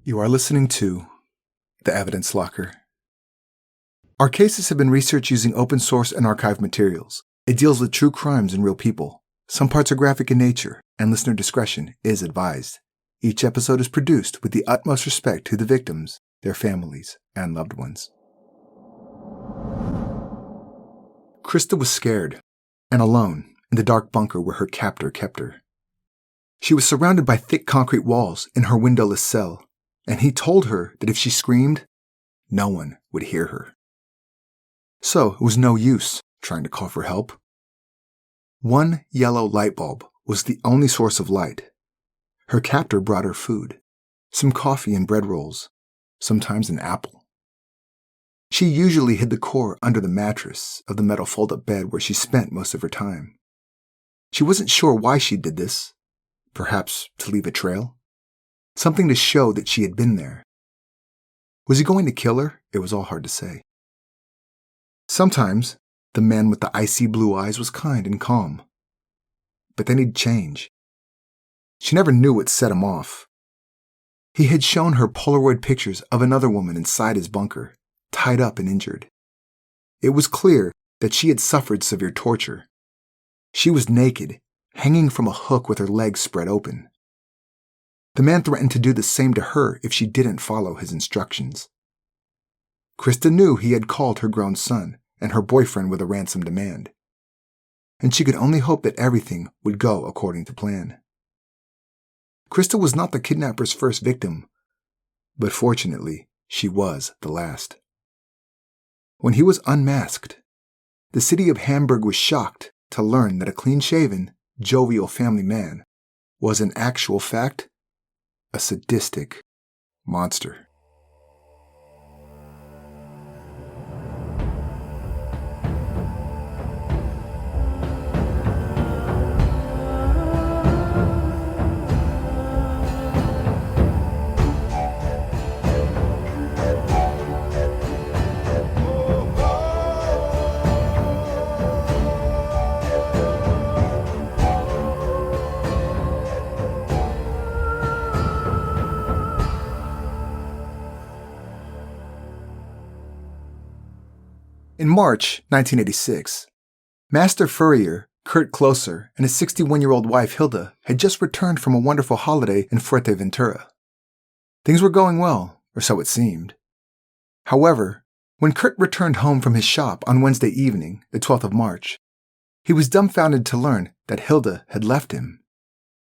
You are listening to The Evidence Locker. Our cases have been researched using open source and archived materials. It deals with true crimes and real people. Some parts are graphic in nature, and listener discretion is advised. Each episode is produced with the utmost respect to the victims, their families, and loved ones. Christa was scared and alone in the dark bunker where her captor kept her. She was surrounded by thick concrete walls in her windowless cell, and he told her that if she screamed, no one would hear her. So it was no use trying to call for help. One yellow light bulb was the only source of light. Her captor brought her food, some coffee and bread rolls, sometimes an apple. She usually hid the core under the mattress of the metal fold-up bed where she spent most of her time. She wasn't sure why she did this, perhaps to leave a trail. Something to show that she had been there. Was he going to kill her? It was all hard to say. Sometimes, the man with the icy blue eyes was kind and calm. But then he'd change. She never knew what set him off. He had shown her Polaroid pictures of another woman inside his bunker, tied up and injured. It was clear that she had suffered severe torture. She was naked, hanging from a hook with her legs spread open. The man threatened to do the same to her if she didn't follow his instructions. Christa knew he had called her grown son and her boyfriend with a ransom demand, and she could only hope that everything would go according to plan. Christa was not the kidnapper's first victim, but fortunately, she was the last. When he was unmasked, the city of Hamburg was shocked to learn that a clean-shaven, jovial family man was in actual fact a sadistic monster. In March 1986, Master Furrier Kurt Klosser and his 61-year-old wife Hilda had just returned from a wonderful holiday in Fuerteventura. Things were going well, or so it seemed. However, when Kurt returned home from his shop on Wednesday evening, the 12th of March, he was dumbfounded to learn that Hilda had left him.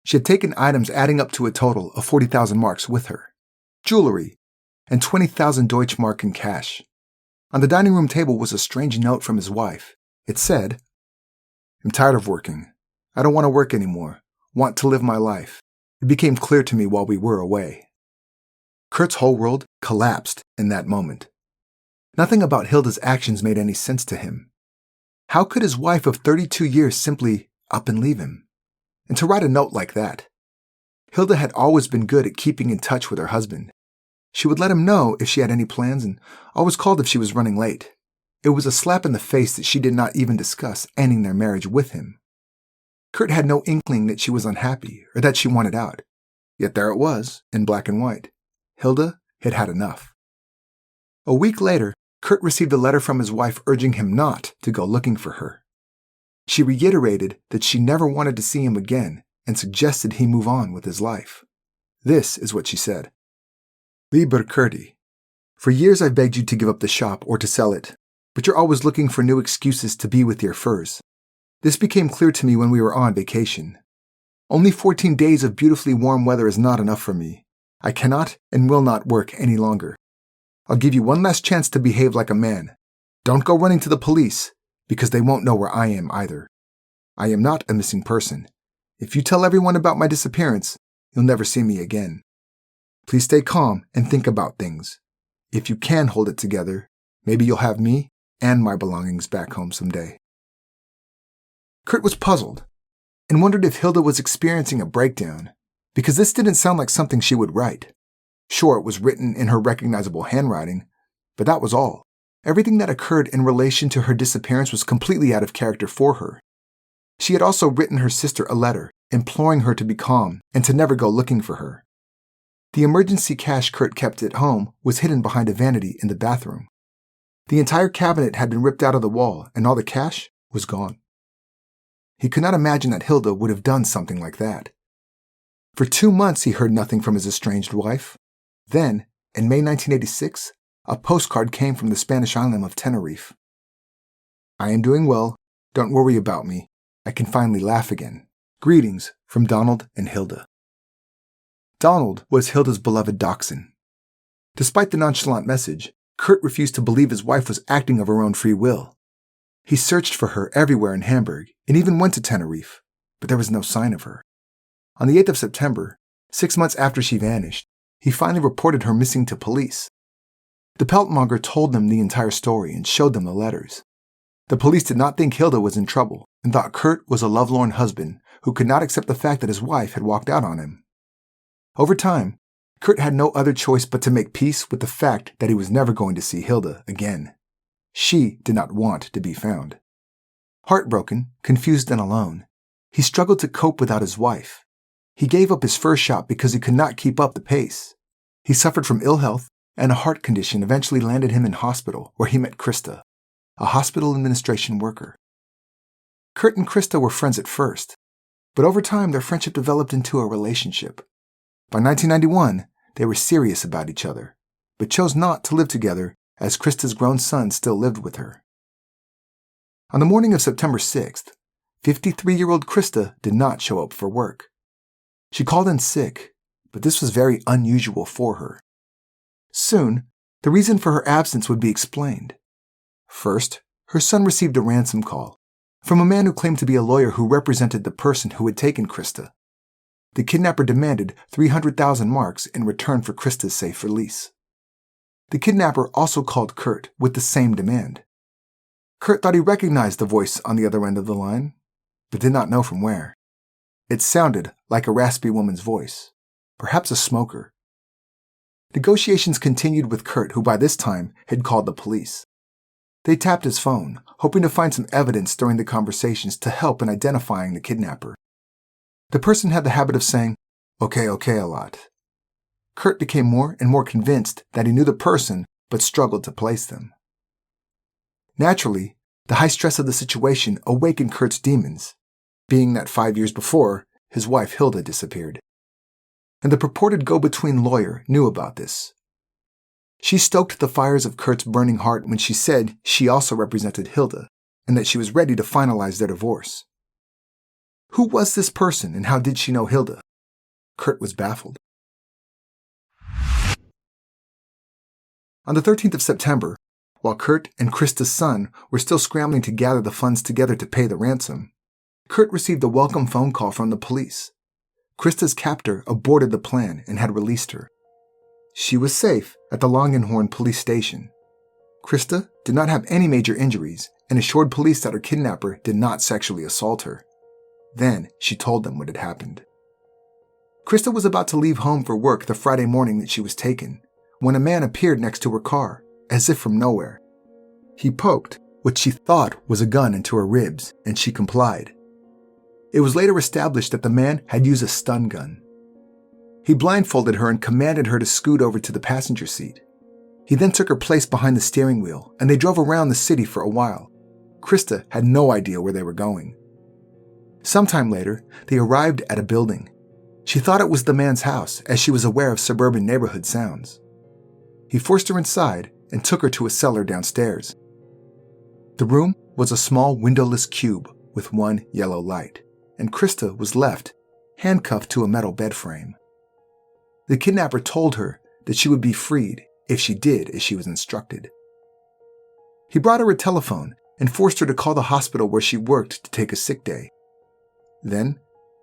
She had taken items adding up to a total of 40,000 marks with her, jewelry, and 20,000 Deutschmark in cash. On the dining room table was a strange note from his wife. It said, "I'm tired of working. I don't want to work anymore. Want to live my life." It became clear to me while we were away. Kurt's whole world collapsed in that moment. Nothing about Hilda's actions made any sense to him. How could his wife of 32 years simply up and leave him? And to write a note like that. Hilda had always been good at keeping in touch with her husband. She would let him know if she had any plans and always called if she was running late. It was a slap in the face that she did not even discuss ending their marriage with him. Kurt had no inkling that she was unhappy or that she wanted out. Yet there it was, in black and white. Hilda had had enough. A week later, Kurt received a letter from his wife urging him not to go looking for her. She reiterated that she never wanted to see him again and suggested he move on with his life. This is what she said. "Lieber Kurti, for years I've begged you to give up the shop or to sell it, but you're always looking for new excuses to be with your furs. This became clear to me when we were on vacation. Only 14 days of beautifully warm weather is not enough for me. I cannot and will not work any longer. I'll give you one last chance to behave like a man. Don't go running to the police, because they won't know where I am either. I am not a missing person. If you tell everyone about my disappearance, you'll never see me again. Please stay calm and think about things. If you can hold it together, maybe you'll have me and my belongings back home someday." Kurt was puzzled and wondered if Hilda was experiencing a breakdown, because this didn't sound like something she would write. Sure, it was written in her recognizable handwriting, but that was all. Everything that occurred in relation to her disappearance was completely out of character for her. She had also written her sister a letter, imploring her to be calm and to never go looking for her. The emergency cash Kurt kept at home was hidden behind a vanity in the bathroom. The entire cabinet had been ripped out of the wall, and all the cash was gone. He could not imagine that Hilda would have done something like that. For 2 months he heard nothing from his estranged wife. Then, in May 1986, a postcard came from the Spanish island of Tenerife. "I am doing well. Don't worry about me. I can finally laugh again. Greetings from Donald and Hilda." Donald was Hilda's beloved dachshund. Despite the nonchalant message, Kurt refused to believe his wife was acting of her own free will. He searched for her everywhere in Hamburg and even went to Tenerife, but there was no sign of her. On the 8th of September, 6 months after she vanished, he finally reported her missing to police. The peltmonger told them the entire story and showed them the letters. The police did not think Hilda was in trouble and thought Kurt was a lovelorn husband who could not accept the fact that his wife had walked out on him. Over time, Kurt had no other choice but to make peace with the fact that he was never going to see Hilda again. She did not want to be found. Heartbroken, confused, and alone, he struggled to cope without his wife. He gave up his first shop because he could not keep up the pace. He suffered from ill health, and a heart condition eventually landed him in hospital, where he met Christa, a hospital administration worker. Kurt and Christa were friends at first, but over time their friendship developed into a relationship. By 1991, they were serious about each other, but chose not to live together as Christa's grown son still lived with her. On the morning of September 6th, 53-year-old Christa did not show up for work. She called in sick, but this was very unusual for her. Soon, the reason for her absence would be explained. First, her son received a ransom call from a man who claimed to be a lawyer who represented the person who had taken Christa. The kidnapper demanded 300,000 marks in return for Christa's safe release. The kidnapper also called Kurt with the same demand. Kurt thought he recognized the voice on the other end of the line, but did not know from where. It sounded like a raspy woman's voice, perhaps a smoker. Negotiations continued with Kurt, who by this time had called the police. They tapped his phone, hoping to find some evidence during the conversations to help in identifying the kidnapper. The person had the habit of saying, okay, a lot. Kurt became more and more convinced that he knew the person, but struggled to place them. Naturally, the high stress of the situation awakened Kurt's demons, being that 5 years before, his wife Hilda disappeared. And the purported go-between lawyer knew about this. She stoked the fires of Kurt's burning heart when she said she also represented Hilda, and that she was ready to finalize their divorce. Who was this person, and how did she know Hilda? Kurt was baffled. On the 13th of September, while Kurt and Christa's son were still scrambling to gather the funds together to pay the ransom, Kurt received a welcome phone call from the police. Christa's captor aborted the plan and had released her. She was safe at the Langenhorn police station. Christa did not have any major injuries and assured police that her kidnapper did not sexually assault her. Then she told them what had happened. Christa was about to leave home for work the Friday morning that she was taken, when a man appeared next to her car, as if from nowhere. He poked what she thought was a gun into her ribs, and she complied. It was later established that the man had used a stun gun. He blindfolded her and commanded her to scoot over to the passenger seat. He then took her place behind the steering wheel, and they drove around the city for a while. Christa had no idea where they were going. Sometime later, they arrived at a building. She thought it was the man's house, as she was aware of suburban neighborhood sounds. He forced her inside and took her to a cellar downstairs. The room was a small windowless cube with one yellow light, and Christa was left, handcuffed to a metal bed frame. The kidnapper told her that she would be freed if she did as she was instructed. He brought her a telephone and forced her to call the hospital where she worked to take a sick day. Then,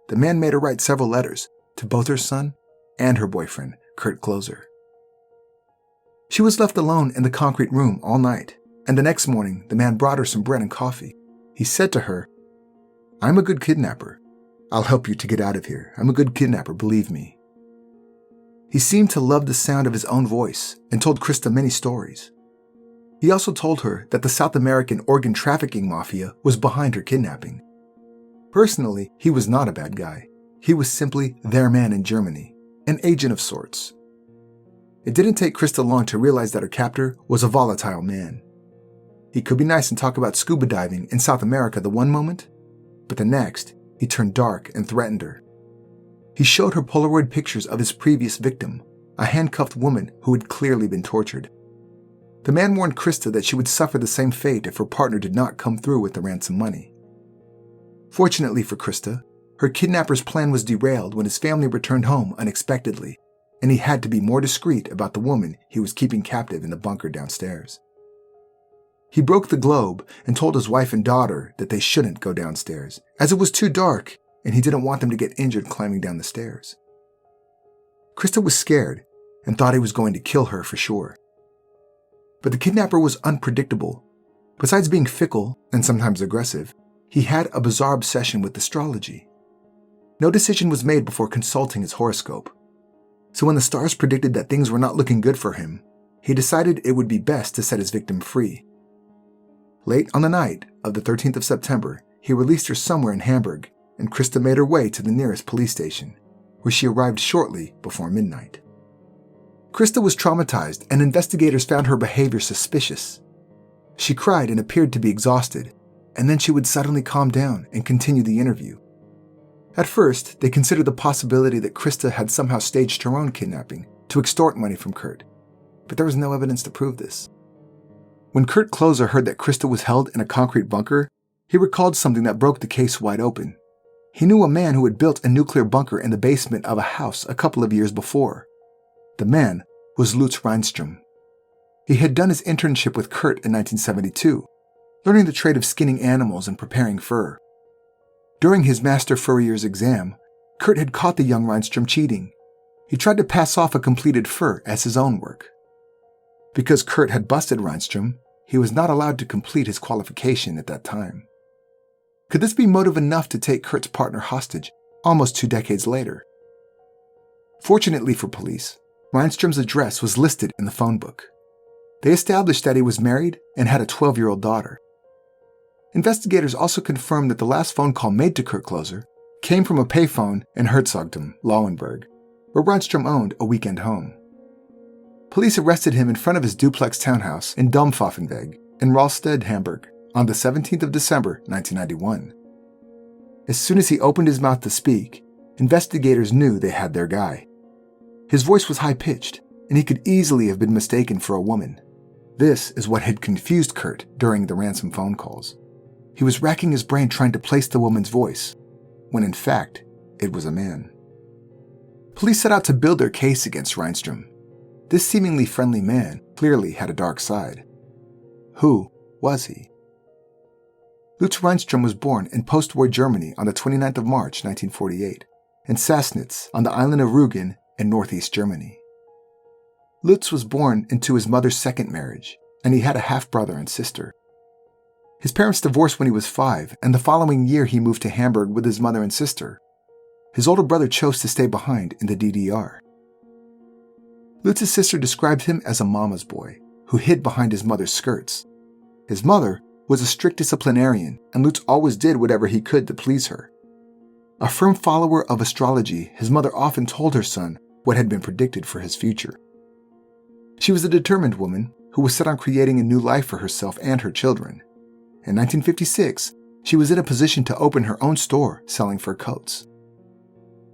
the man made her write several letters to both her son and her boyfriend, Kurt Kloser. She was left alone in the concrete room all night, and the next morning the man brought her some bread and coffee. He said to her, "I'm a good kidnapper. I'll help you to get out of here. I'm a good kidnapper, believe me." He seemed to love the sound of his own voice and told Christa many stories. He also told her that the South American organ trafficking mafia was behind her kidnapping. Personally, he was not a bad guy. He was simply their man in Germany. an agent of sorts. It didn't take Christa long to realize that her captor was a volatile man. He could be nice and talk about scuba diving in South America the one moment, but the next, he turned dark and threatened her. He showed her Polaroid pictures of his previous victim, a handcuffed woman who had clearly been tortured. The man warned Christa that she would suffer the same fate if her partner did not come through with the ransom money. Fortunately for Christa, her kidnapper's plan was derailed when his family returned home unexpectedly, and he had to be more discreet about the woman he was keeping captive in the bunker downstairs. He broke the globe and told his wife and daughter that they shouldn't go downstairs, as it was too dark and he didn't want them to get injured climbing down the stairs. Christa was scared and thought he was going to kill her for sure. But the kidnapper was unpredictable. Besides being fickle and sometimes aggressive, he had a bizarre obsession with astrology. No decision was made before consulting his horoscope. So when the stars predicted that things were not looking good for him, he decided it would be best to set his victim free. Late on the night of the 13th of September, he released her somewhere in Hamburg, and Christa made her way to the nearest police station, where she arrived shortly before midnight. Christa was traumatized, and investigators found her behavior suspicious. She cried and appeared to be exhausted, and then she would suddenly calm down and continue the interview. At first, they considered the possibility that Christa had somehow staged her own kidnapping to extort money from Kurt, but there was no evidence to prove this. When Kurt Kloser heard that Christa was held in a concrete bunker, he recalled something that broke the case wide open. He knew a man who had built a nuclear bunker in the basement of a house a couple of years before. The man was Lutz Reinstrom. He had done his internship with Kurt in 1972, learning the trade of skinning animals and preparing fur. During his master furrier's exam, Kurt had caught the young Reinstrom cheating. He tried to pass off a completed fur as his own work. Because Kurt had busted Reinstrom, he was not allowed to complete his qualification at that time. Could this be motive enough to take Kurt's partner hostage almost 2 decades later? Fortunately for police, Reinstrom's address was listed in the phone book. They established that he was married and had a 12-year-old daughter. Investigators also confirmed that the last phone call made to Kurt Kloser came from a payphone in Herzogtum, Lauenburg, where Reinstrom owned a weekend home. Police arrested him in front of his duplex townhouse in Dompfaffenweg in Rahlstedt, Hamburg, on the 17th of December, 1991. As soon as he opened his mouth to speak, investigators knew they had their guy. His voice was high-pitched, and he could easily have been mistaken for a woman. This is what had confused Kurt during the ransom phone calls. He was racking his brain trying to place the woman's voice, when in fact, it was a man. Police set out to build their case against Reinstrom. This seemingly friendly man clearly had a dark side. Who was he? Lutz Reinstrom was born in post-war Germany on the 29th of March, 1948, in Sassnitz on the island of Rügen in northeast Germany. Lutz was born into his mother's second marriage, and he had a half-brother and sister. His parents divorced when he was 5, and the following year he moved to Hamburg with his mother and sister. His older brother chose to stay behind in the DDR. Lutz's sister described him as a mama's boy, who hid behind his mother's skirts. His mother was a strict disciplinarian, and Lutz always did whatever he could to please her. A firm follower of astrology, his mother often told her son what had been predicted for his future. She was a determined woman who was set on creating a new life for herself and her children. In 1956, she was in a position to open her own store selling fur coats.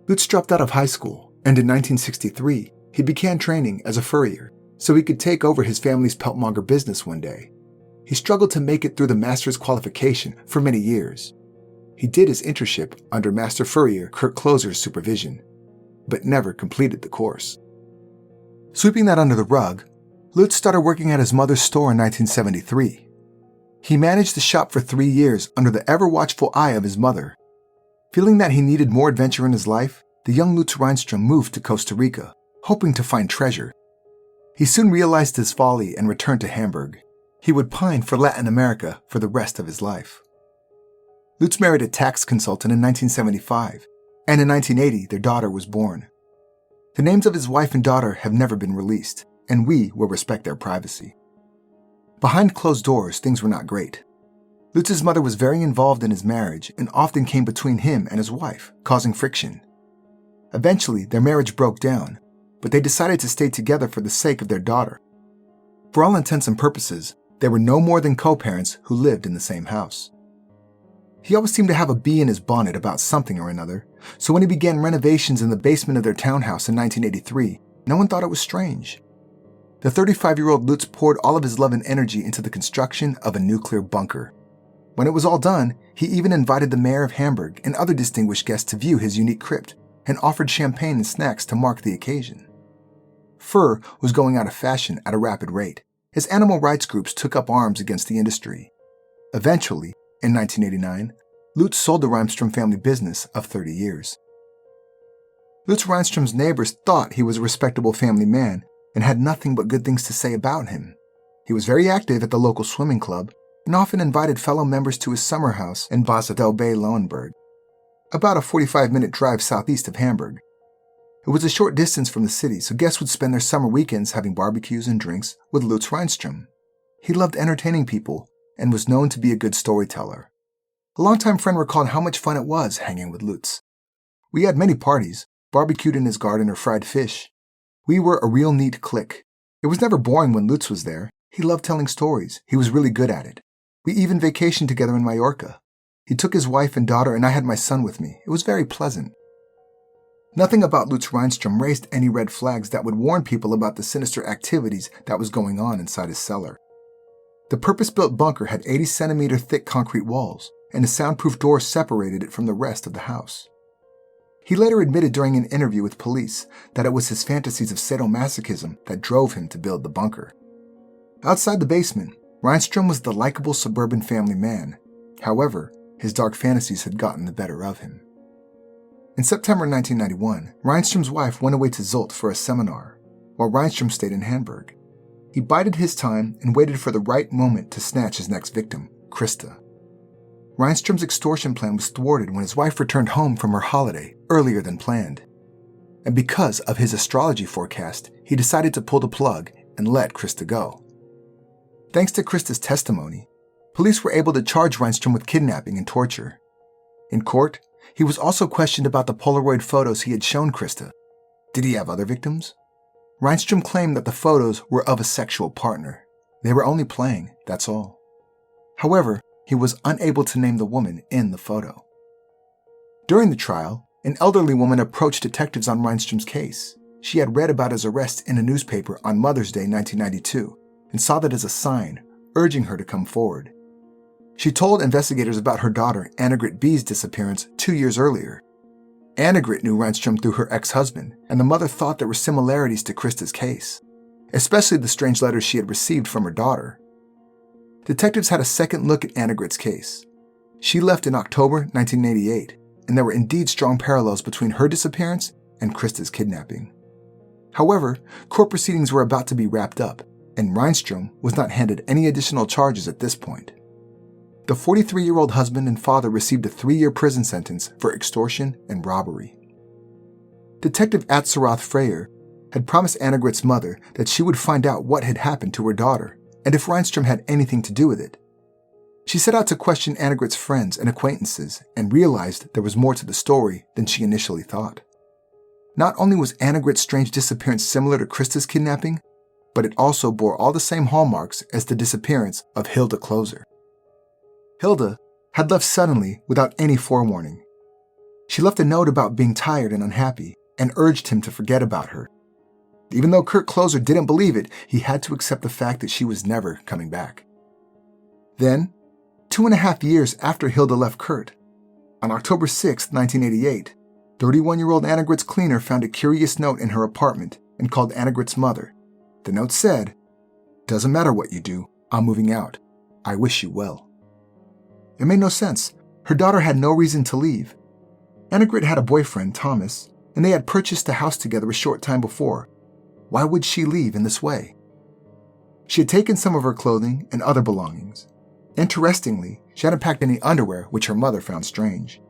Lutz dropped out of high school, and in 1963, he began training as a furrier so he could take over his family's peltmonger business one day. He struggled to make it through the master's qualification for many years. He did his internship under Master Furrier Kurt Kloser's supervision, but never completed the course. Sweeping that under the rug, Lutz started working at his mother's store in 1973. He managed the shop for 3 years under the ever-watchful eye of his mother. Feeling that he needed more adventure in his life, the young Lutz Reinstrom moved to Costa Rica, hoping to find treasure. He soon realized his folly and returned to Hamburg. He would pine for Latin America for the rest of his life. Lutz married a tax consultant in 1975, and in 1980 their daughter was born. The names of his wife and daughter have never been released, and we will respect their privacy. Behind closed doors, things were not great. Lutz's mother was very involved in his marriage and often came between him and his wife, causing friction. Eventually, their marriage broke down, but they decided to stay together for the sake of their daughter. For all intents and purposes, they were no more than co-parents who lived in the same house. He always seemed to have a bee in his bonnet about something or another, so when he began renovations in the basement of their townhouse in 1983, no one thought it was strange. The 35-year-old Lutz poured all of his love and energy into the construction of a nuclear bunker. When it was all done, he even invited the mayor of Hamburg and other distinguished guests to view his unique crypt and offered champagne and snacks to mark the occasion. Fur was going out of fashion at a rapid rate, as animal rights groups took up arms against the industry. Eventually, in 1989, Lutz sold the Reinstrom family business of 30 years. Lutz Reinstrom's neighbors thought he was a respectable family man and had nothing but good things to say about him. He was very active at the local swimming club and often invited fellow members to his summer house in Basel Bay, Lauenburg, about a 45-minute drive southeast of Hamburg. It was a short distance from the city, so guests would spend their summer weekends having barbecues and drinks with Lutz Reinstrom. He loved entertaining people and was known to be a good storyteller. A longtime friend recalled how much fun it was hanging with Lutz. We had many parties, barbecued in his garden or fried fish. We were a real neat clique. It was never boring when Lutz was there. He loved telling stories. He was really good at it. We even vacationed together in Mallorca. He took his wife and daughter, and I had my son with me. It was very pleasant. Nothing about Lutz Reinstrom raised any red flags that would warn people about the sinister activities that was going on inside his cellar. The purpose-built bunker had 80-centimeter thick concrete walls, and a soundproof door separated it from the rest of the house. He later admitted during an interview with police that it was his fantasies of sadomasochism that drove him to build the bunker. Outside the basement, Reinstrom was the likable suburban family man. However, his dark fantasies had gotten the better of him. In September 1991, Reinstrom's wife went away to Zult for a seminar, while Reinstrom stayed in Hamburg. He bided his time and waited for the right moment to snatch his next victim, Christa. Reinstrom's extortion plan was thwarted when his wife returned home from her holiday earlier than planned. And because of his astrology forecast, he decided to pull the plug and let Christa go. Thanks to Christa's testimony, police were able to charge Reinstrom with kidnapping and torture. In court, he was also questioned about the Polaroid photos he had shown Christa. Did he have other victims? Reinstrom claimed that the photos were of a sexual partner. They were only playing, that's all. However, he was unable to name the woman in the photo. During the trial, an elderly woman approached detectives on Reinstrom's case. She had read about his arrest in a newspaper on Mother's Day 1992 and saw that as a sign, urging her to come forward. She told investigators about her daughter Annegret B's disappearance 2 years earlier. Annegret knew Reinstrom through her ex-husband, and the mother thought there were similarities to Christa's case, especially the strange letters she had received from her daughter. Detectives had a second look at Annegret's case. She left in October 1988, and there were indeed strong parallels between her disappearance and Christa's kidnapping. However, court proceedings were about to be wrapped up, and Reinstrom was not handed any additional charges at this point. The 43-year-old husband and father received a 3-year prison sentence for extortion and robbery. Detective Atzeroth Freyer had promised Annegret's mother that she would find out what had happened to her daughter and if Reinstrom had anything to do with it. She set out to question Annegret's friends and acquaintances and realized there was more to the story than she initially thought. Not only was Annegret's strange disappearance similar to Christa's kidnapping, but it also bore all the same hallmarks as the disappearance of Hilda Kloser. Hilda had left suddenly without any forewarning. She left a note about being tired and unhappy and urged him to forget about her. Even though Kurt Kloser didn't believe it, he had to accept the fact that she was never coming back. Then, 2.5 years after Hilda left Kurt, on October 6, 1988, 31-year-old Annegret's cleaner found a curious note in her apartment and called Annegret's mother. The note said, "Doesn't matter what you do, I'm moving out. I wish you well." It made no sense. Her daughter had no reason to leave. Annegret had a boyfriend, Thomas, and they had purchased a house together a short time before. Why would she leave in this way? She had taken some of her clothing and other belongings. Interestingly, she hadn't packed any underwear, which her mother found strange.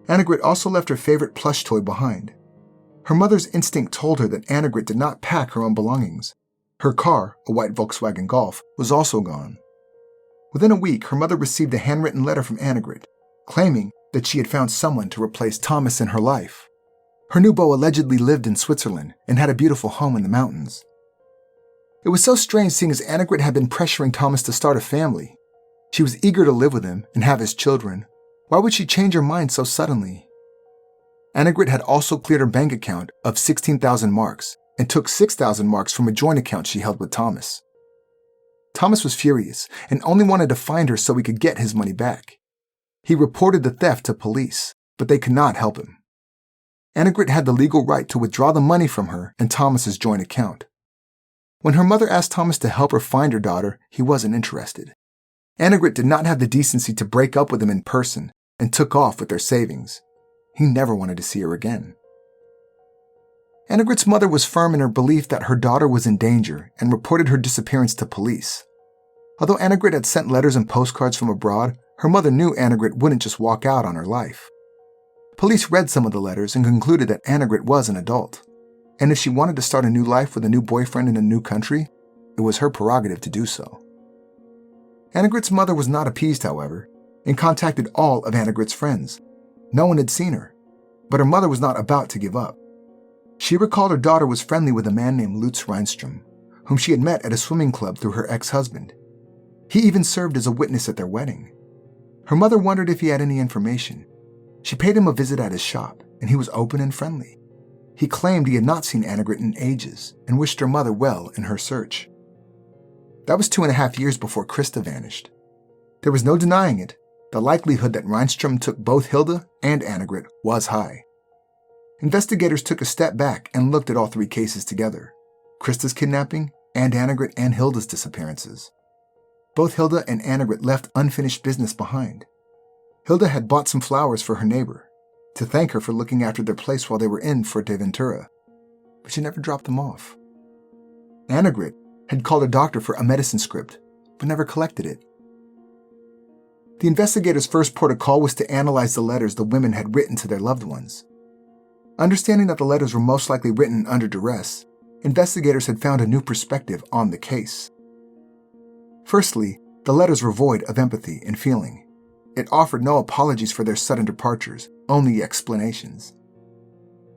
Annegret also left her favorite plush toy behind. Her mother's instinct told her that Annegret did not pack her own belongings. Her car, a white Volkswagen Golf, was also gone. Within a week, her mother received a handwritten letter from Annegret, claiming that she had found someone to replace Thomas in her life. Her new beau allegedly lived in Switzerland and had a beautiful home in the mountains. It was so strange seeing as Annegret had been pressuring Thomas to start a family. She was eager to live with him and have his children. Why would she change her mind so suddenly? Annegret had also cleared her bank account of 16,000 marks and took 6,000 marks from a joint account she held with Thomas. Thomas was furious and only wanted to find her so he could get his money back. He reported the theft to police, but they could not help him. Annegret had the legal right to withdraw the money from her and Thomas's joint account. When her mother asked Thomas to help her find her daughter, he wasn't interested. Annegret did not have the decency to break up with him in person and took off with their savings. He never wanted to see her again. Annegret's mother was firm in her belief that her daughter was in danger and reported her disappearance to police. Although Annegret had sent letters and postcards from abroad, her mother knew Annegret wouldn't just walk out on her life. Police read some of the letters and concluded that Annegret was an adult, and if she wanted to start a new life with a new boyfriend in a new country, it was her prerogative to do so. Annegret's mother was not appeased, however, and contacted all of Annegret's friends. No one had seen her, but her mother was not about to give up. She recalled her daughter was friendly with a man named Lutz Reinstrom, whom she had met at a swimming club through her ex-husband. He even served as a witness at their wedding. Her mother wondered if he had any information. She paid him a visit at his shop, and he was open and friendly. He claimed he had not seen Annegret in ages and wished her mother well in her search. That was 2.5 years before Christa vanished. There was no denying it. The likelihood that Reinstrom took both Hilda and Annegret was high. Investigators took a step back and looked at all three cases together: Christa's kidnapping and Annegret and Hilda's disappearances. Both Hilda and Annegret left unfinished business behind. Hilda had bought some flowers for her neighbor to thank her for looking after their place while they were in Fuerteventura, but she never dropped them off. Annegret had called a doctor for a medicine script, but never collected it. The investigators' first port of call was to analyze the letters the women had written to their loved ones. Understanding that the letters were most likely written under duress, investigators had found a new perspective on the case. Firstly, the letters were void of empathy and feeling. It offered no apologies for their sudden departures, only explanations.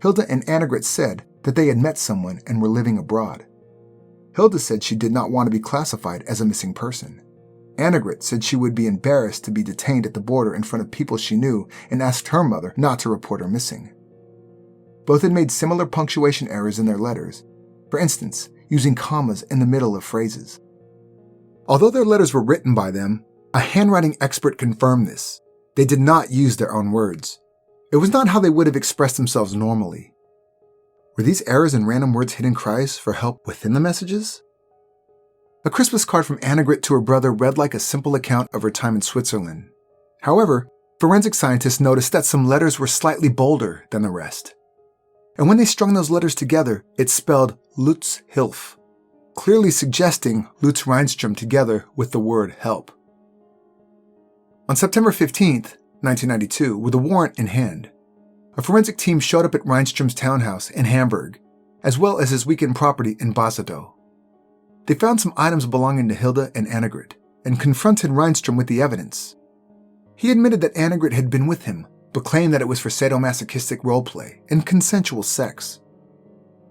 Hilda and Annegret said that they had met someone and were living abroad. Hilda said she did not want to be classified as a missing person. Annegret said she would be embarrassed to be detained at the border in front of people she knew and asked her mother not to report her missing. Both had made similar punctuation errors in their letters, for instance, using commas in the middle of phrases. Although their letters were written by them, a handwriting expert confirmed this. They did not use their own words. It was not how they would have expressed themselves normally. Were these errors and random words hidden cries for help within the messages? A Christmas card from Annegret to her brother read like a simple account of her time in Switzerland. However, forensic scientists noticed that some letters were slightly bolder than the rest. And when they strung those letters together, it spelled Lutz Hilf, clearly suggesting Lutz Reinstrom together with the word help. On September 15th, 1992, with a warrant in hand, a forensic team showed up at Reinstrom's townhouse in Hamburg, as well as his weekend property in Basadow. They found some items belonging to Hilda and Annegret, and confronted Reinstrom with the evidence. He admitted that Annegret had been with him, but claimed that it was for sadomasochistic roleplay and consensual sex.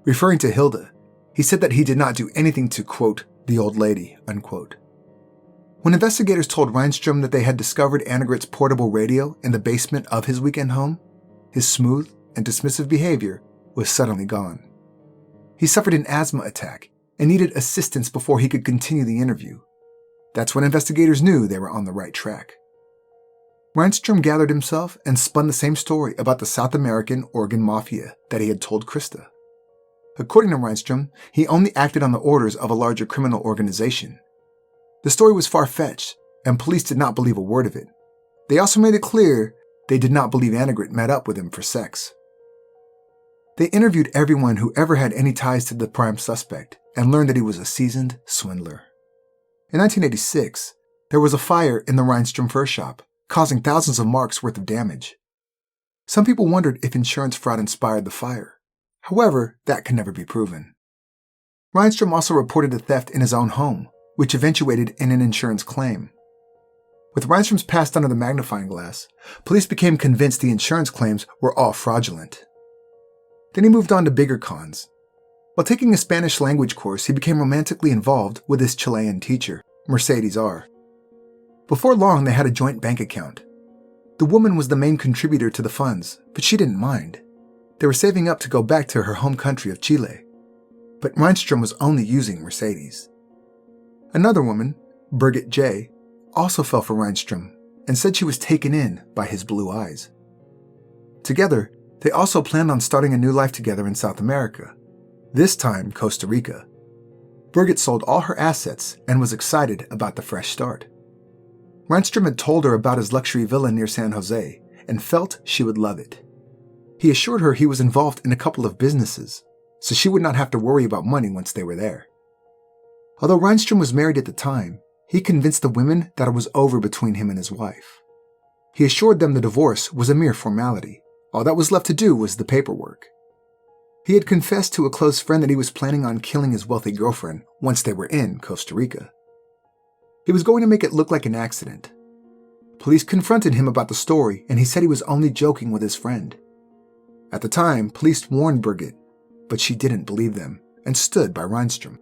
Referring to Hilda, he said that he did not do anything to, quote, the old lady, unquote. When investigators told Reinstrom that they had discovered Annegret's portable radio in the basement of his weekend home, his smooth and dismissive behavior was suddenly gone. He suffered an asthma attack and needed assistance before he could continue the interview. That's when investigators knew they were on the right track. Reinstrom gathered himself and spun the same story about the South American organ mafia that he had told Christa. According to Reinstrom, he only acted on the orders of a larger criminal organization. The story was far-fetched, and police did not believe a word of it. They also made it clear they did not believe Annegret met up with him for sex. They interviewed everyone who ever had any ties to the prime suspect and learned that he was a seasoned swindler. In 1986, there was a fire in the Reinstrom fur shop, causing thousands of marks worth of damage. Some people wondered if insurance fraud inspired the fire. However, that can never be proven. Reinstrom also reported a theft in his own home, which eventuated in an insurance claim. With Reinstrom's past under the magnifying glass, police became convinced the insurance claims were all fraudulent. Then he moved on to bigger cons. While taking a Spanish language course, he became romantically involved with his Chilean teacher, Mercedes R. Before long, they had a joint bank account. The woman was the main contributor to the funds, but she didn't mind. They were saving up to go back to her home country of Chile. But Reinstrom was only using Mercedes. Another woman, Birgit J., also fell for Reinstrom and said she was taken in by his blue eyes. Together, they also planned on starting a new life together in South America, this time Costa Rica. Birgit sold all her assets and was excited about the fresh start. Reinstrom had told her about his luxury villa near San Jose and felt she would love it. He assured her he was involved in a couple of businesses, so she would not have to worry about money once they were there. Although Reinstrom was married at the time, he convinced the women that it was over between him and his wife. He assured them the divorce was a mere formality. All that was left to do was the paperwork. He had confessed to a close friend that he was planning on killing his wealthy girlfriend once they were in Costa Rica. He was going to make it look like an accident. Police confronted him about the story, and he said he was only joking with his friend. At the time, police warned Birgit, but she didn't believe them and stood by Reinstrom.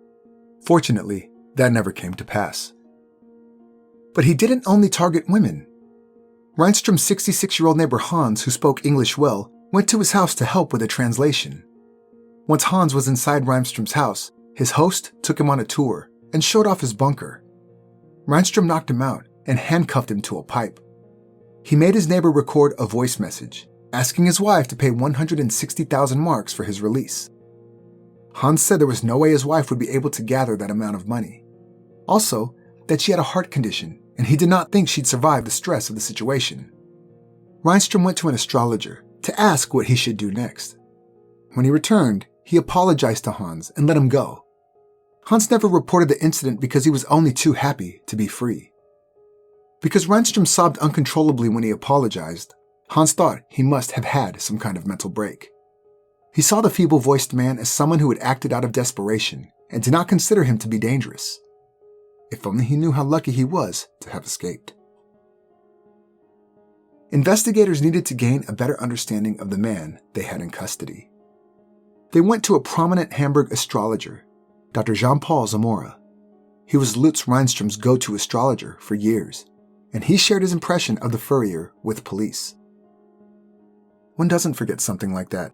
Fortunately, that never came to pass. But he didn't only target women. Reinstrom's 66-year-old neighbor Hans, who spoke English well, went to his house to help with a translation. Once Hans was inside Reinstrom's house, his host took him on a tour and showed off his bunker. Reinstrom knocked him out and handcuffed him to a pipe. He made his neighbor record a voice message, asking his wife to pay 160,000 marks for his release. Hans said there was no way his wife would be able to gather that amount of money. Also, that she had a heart condition, and he did not think she'd survive the stress of the situation. Reinstrom went to an astrologer to ask what he should do next. When he returned, he apologized to Hans and let him go. Hans never reported the incident because he was only too happy to be free. Because Reinstrom sobbed uncontrollably when he apologized, Hans thought he must have had some kind of mental break. He saw the feeble-voiced man as someone who had acted out of desperation and did not consider him to be dangerous. If only he knew how lucky he was to have escaped. Investigators needed to gain a better understanding of the man they had in custody. They went to a prominent Hamburg astrologer, Dr. Jean-Paul Zamora. He was Lutz Reinstrom's go-to astrologer for years, and he shared his impression of the furrier with police. One doesn't forget something like that.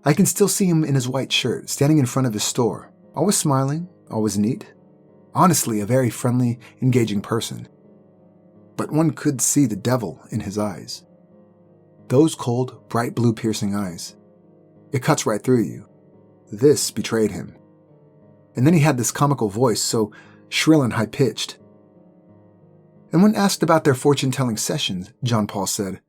I can still see him in his white shirt, standing in front of his store, always smiling, always neat. Honestly, a very friendly, engaging person. But one could see the devil in his eyes. Those cold, bright blue piercing eyes. It cuts right through you. This betrayed him. And then he had this comical voice, so shrill and high-pitched. And when asked about their fortune-telling sessions, Jean-Paul said,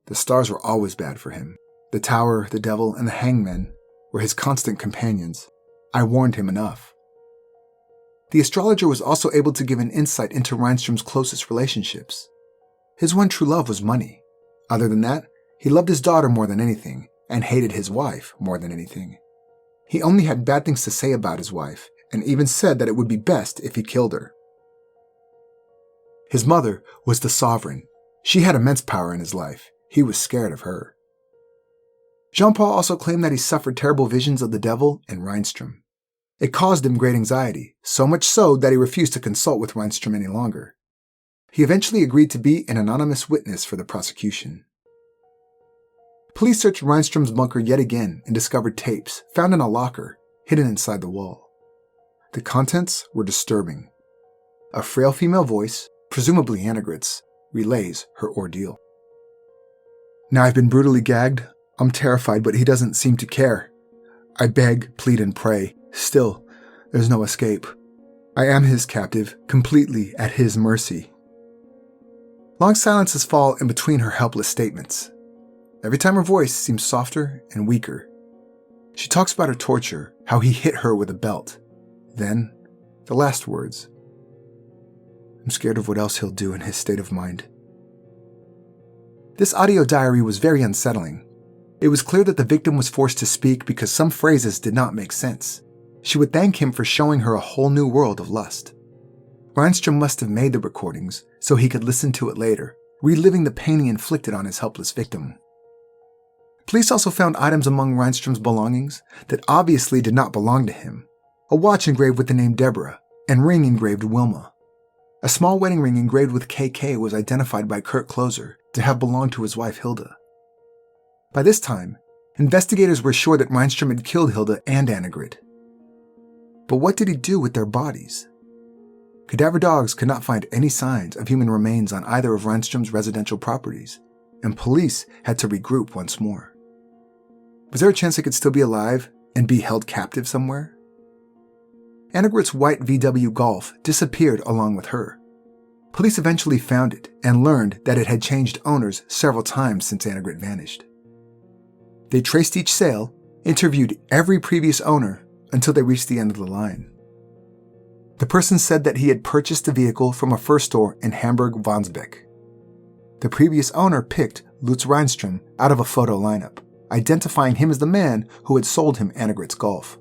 the stars were always bad for him. The tower, the devil, and the hangman were his constant companions. I warned him enough. The astrologer was also able to give an insight into Reinstrom's closest relationships. His one true love was money. Other than that, he loved his daughter more than anything, and hated his wife more than anything. He only had bad things to say about his wife, and even said that it would be best if he killed her. His mother was the sovereign. She had immense power in his life. He was scared of her. Jean-Paul also claimed that he suffered terrible visions of the devil and Reinstrom. It caused him great anxiety, so much so that he refused to consult with Reinstrom any longer. He eventually agreed to be an anonymous witness for the prosecution. Police searched Reinstrom's bunker yet again and discovered tapes found in a locker hidden inside the wall. The contents were disturbing. A frail female voice, presumably Annegret's, relays her ordeal. Now I've been brutally gagged. I'm terrified, but he doesn't seem to care. I beg, plead, and pray. Still, there's no escape. I am his captive, completely at his mercy. Long silences fall in between her helpless statements. Every time her voice seems softer and weaker. She talks about her torture, how he hit her with a belt. Then, the last words. I'm scared of what else he'll do in his state of mind. This audio diary was very unsettling. It was clear that the victim was forced to speak because some phrases did not make sense. She would thank him for showing her a whole new world of lust. Reinstrom must have made the recordings so he could listen to it later, reliving the pain he inflicted on his helpless victim. Police also found items among Reinstrom's belongings that obviously did not belong to him. A watch engraved with the name Deborah, and ring engraved Wilma. A small wedding ring engraved with KK was identified by Kurt Kloser to have belonged to his wife Hilda. By this time, investigators were sure that Reinstrom had killed Hilda and Annegret. But what did he do with their bodies? Cadaver dogs could not find any signs of human remains on either of Reinstrom's residential properties, and police had to regroup once more. Was there a chance they could still be alive and be held captive somewhere? Annegret's white VW Golf disappeared along with her. Police eventually found it and learned that it had changed owners several times since Annegret vanished. They traced each sale, interviewed every previous owner until they reached the end of the line. The person said that he had purchased the vehicle from a fur store in Hamburg-Wandsbek. The previous owner picked Lutz Reinstrom out of a photo lineup, identifying him as the man who had sold him Annegret's Golf.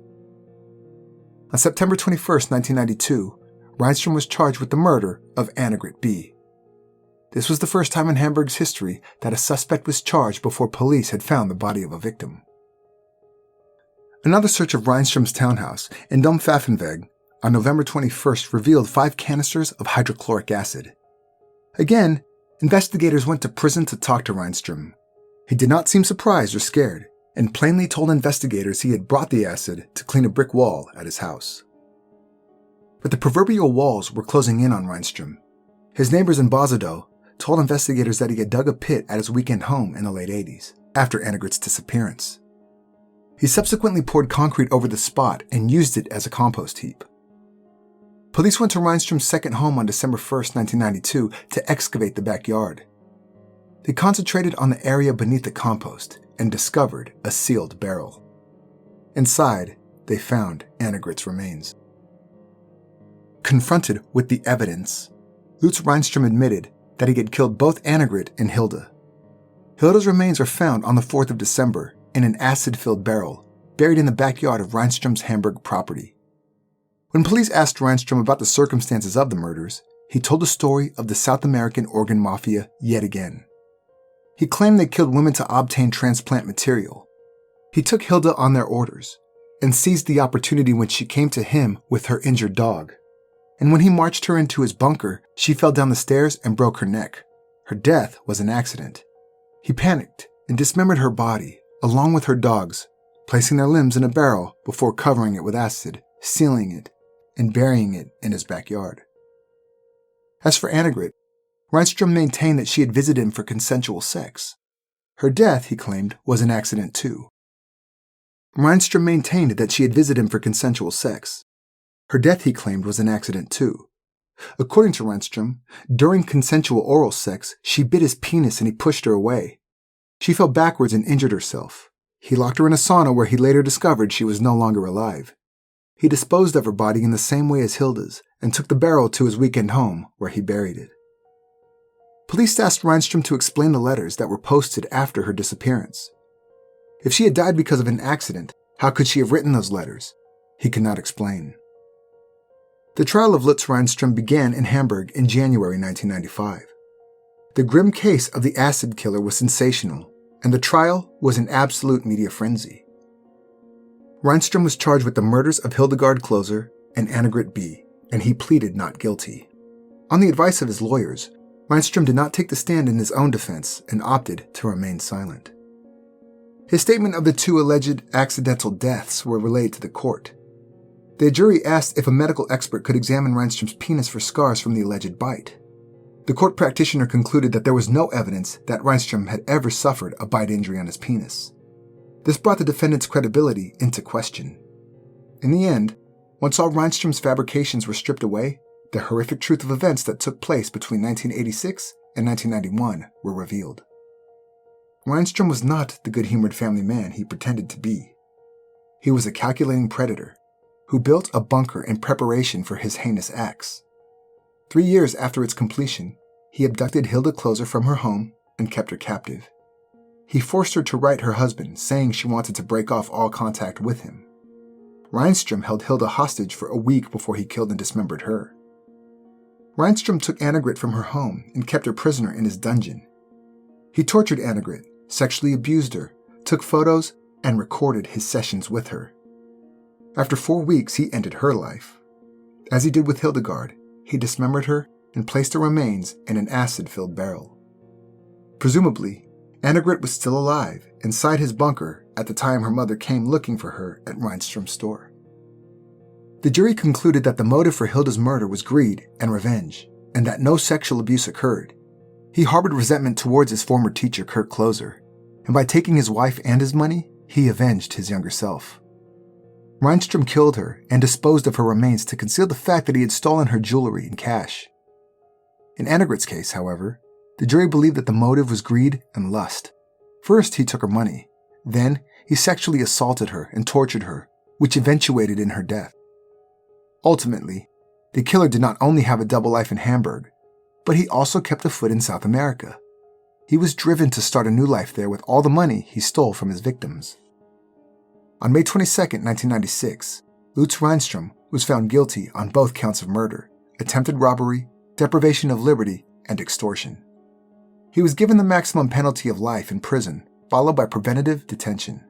On September 21, 1992, Reinstrom was charged with the murder of Annegret B. This was the first time in Hamburg's history that a suspect was charged before police had found the body of a victim. Another search of Reinstrom's townhouse in Dompfaffenweg on November 21st revealed 5 canisters of hydrochloric acid. Again, investigators went to prison to talk to Reinstrom. He did not seem surprised or scared, and plainly told investigators he had brought the acid to clean a brick wall at his house. But the proverbial walls were closing in on Reinstrom. His neighbors in Bozodo told investigators that he had dug a pit at his weekend home in the late 80s, after Annegret's disappearance. He subsequently poured concrete over the spot and used it as a compost heap. Police went to Reinstrom's second home on December 1, 1992, to excavate the backyard. They concentrated on the area beneath the compost and discovered a sealed barrel. Inside, they found Annegret's remains. Confronted with the evidence, Lutz Reinstrom admitted that he had killed both Annegret and Hilda. Hilda's remains are found on the 4th of December in an acid-filled barrel buried in the backyard of Reinstrom's Hamburg property. When police asked Reinstrom about the circumstances of the murders, he told the story of the South American organ mafia yet again. He claimed they killed women to obtain transplant material. He took Hilda on their orders and seized the opportunity when she came to him with her injured dog. And when he marched her into his bunker, she fell down the stairs and broke her neck. Her death was an accident. He panicked and dismembered her body, along with her dogs, placing their limbs in a barrel before covering it with acid, sealing it, and burying it in his backyard. As for Annegret, Reinstrom maintained that she had visited him for consensual sex. Her death, he claimed, was an accident too. Reinstrom maintained that she had visited him for consensual sex. Her death, he claimed, was an accident too. According to Reinstrom, during consensual oral sex, she bit his penis and he pushed her away. She fell backwards and injured herself. He locked her in a sauna where he later discovered she was no longer alive. He disposed of her body in the same way as Hilda's and took the barrel to his weekend home where he buried it. Police asked Reinstrom to explain the letters that were posted after her disappearance. If she had died because of an accident, how could she have written those letters? He could not explain. The trial of Lutz Reinstrom began in Hamburg in January 1995. The grim case of the acid killer was sensational, and the trial was an absolute media frenzy. Reinstrom was charged with the murders of Hildegard Kloser and Annegret B., and he pleaded not guilty. On the advice of his lawyers, Reinstrom did not take the stand in his own defense and opted to remain silent. His statement of the 2 alleged accidental deaths were relayed to the court. The jury asked if a medical expert could examine Reinstrom's penis for scars from the alleged bite. The court practitioner concluded that there was no evidence that Reinstrom had ever suffered a bite injury on his penis. This brought the defendant's credibility into question. In the end, once all Reinstrom's fabrications were stripped away, the horrific truth of events that took place between 1986 and 1991 were revealed. Reinstrom was not the good-humored family man he pretended to be. He was a calculating predator who built a bunker in preparation for his heinous acts. 3 years after its completion, he abducted Hilda Kloser from her home and kept her captive. He forced her to write her husband, saying she wanted to break off all contact with him. Reinstrom held Hilda hostage for a week before he killed and dismembered her. Reinstrom took Annegret from her home and kept her prisoner in his dungeon. He tortured Annegret, sexually abused her, took photos, and recorded his sessions with her. After 4 weeks, he ended her life. As he did with Hildegard, he dismembered her and placed her remains in an acid-filled barrel. Presumably, Annegret was still alive inside his bunker at the time her mother came looking for her at Reinstrom's store. The jury concluded that the motive for Hilda's murder was greed and revenge, and that no sexual abuse occurred. He harbored resentment towards his former teacher, Kurt Kloser, and by taking his wife and his money, he avenged his younger self. Reinstrom killed her and disposed of her remains to conceal the fact that he had stolen her jewelry and cash. In Annegret's case, however, the jury believed that the motive was greed and lust. First, he took her money. Then, he sexually assaulted her and tortured her, which eventuated in her death. Ultimately, the killer did not only have a double life in Hamburg, but he also kept a foot in South America. He was driven to start a new life there with all the money he stole from his victims. On May 22, 1996, Lutz Reinstrom was found guilty on both counts of murder, attempted robbery, deprivation of liberty, and extortion. He was given the maximum penalty of life in prison, followed by preventative detention.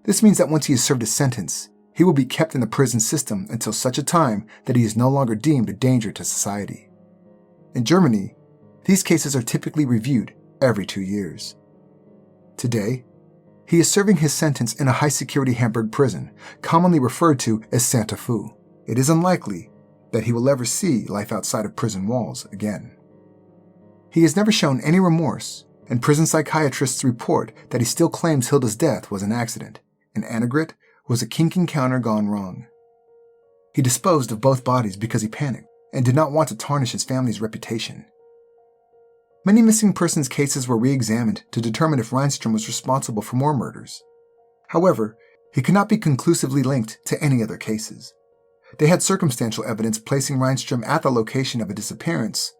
This means that once he has served his sentence, he will be kept in the prison system until such a time that he is no longer deemed a danger to society. In Germany, these cases are typically reviewed every 2 years. Today, he is serving his sentence in a high-security Hamburg prison, commonly referred to as Santa Fu. It is unlikely that he will ever see life outside of prison walls again. He has never shown any remorse, and prison psychiatrists report that he still claims Hilda's death was an accident, and Annegret was a kink encounter gone wrong. He disposed of both bodies because he panicked and did not want to tarnish his family's reputation. Many missing persons cases were re-examined to determine if Reinstrom was responsible for more murders. However, he could not be conclusively linked to any other cases. They had circumstantial evidence placing Reinstrom at the location of a disappearance,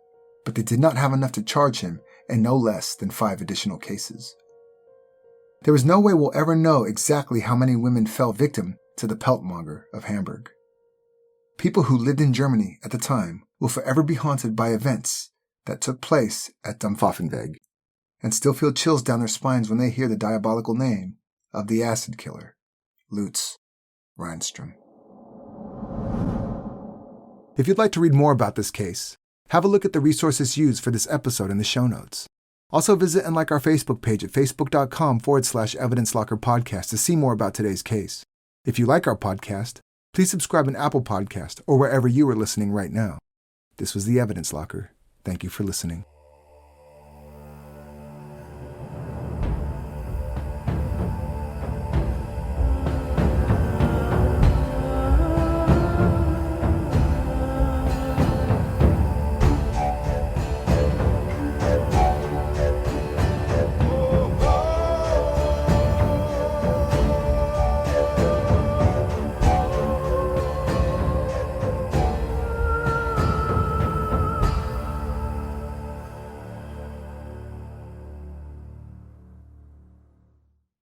but they did not have enough to charge him in no less than 5 additional cases. There is no way we'll ever know exactly how many women fell victim to the peltmonger of Hamburg. People who lived in Germany at the time will forever be haunted by events that took place at Dampfwaffenweg, and still feel chills down their spines when they hear the diabolical name of the acid killer, Lutz Reinstrom. If you'd like to read more about this case, have a look at the resources used for this episode in the show notes. Also visit and like our Facebook page at facebook.com/evidencelockerpodcast to see more about today's case. If you like our podcast, please subscribe on Apple Podcast or wherever you are listening right now. This was The Evidence Locker. Thank you for listening.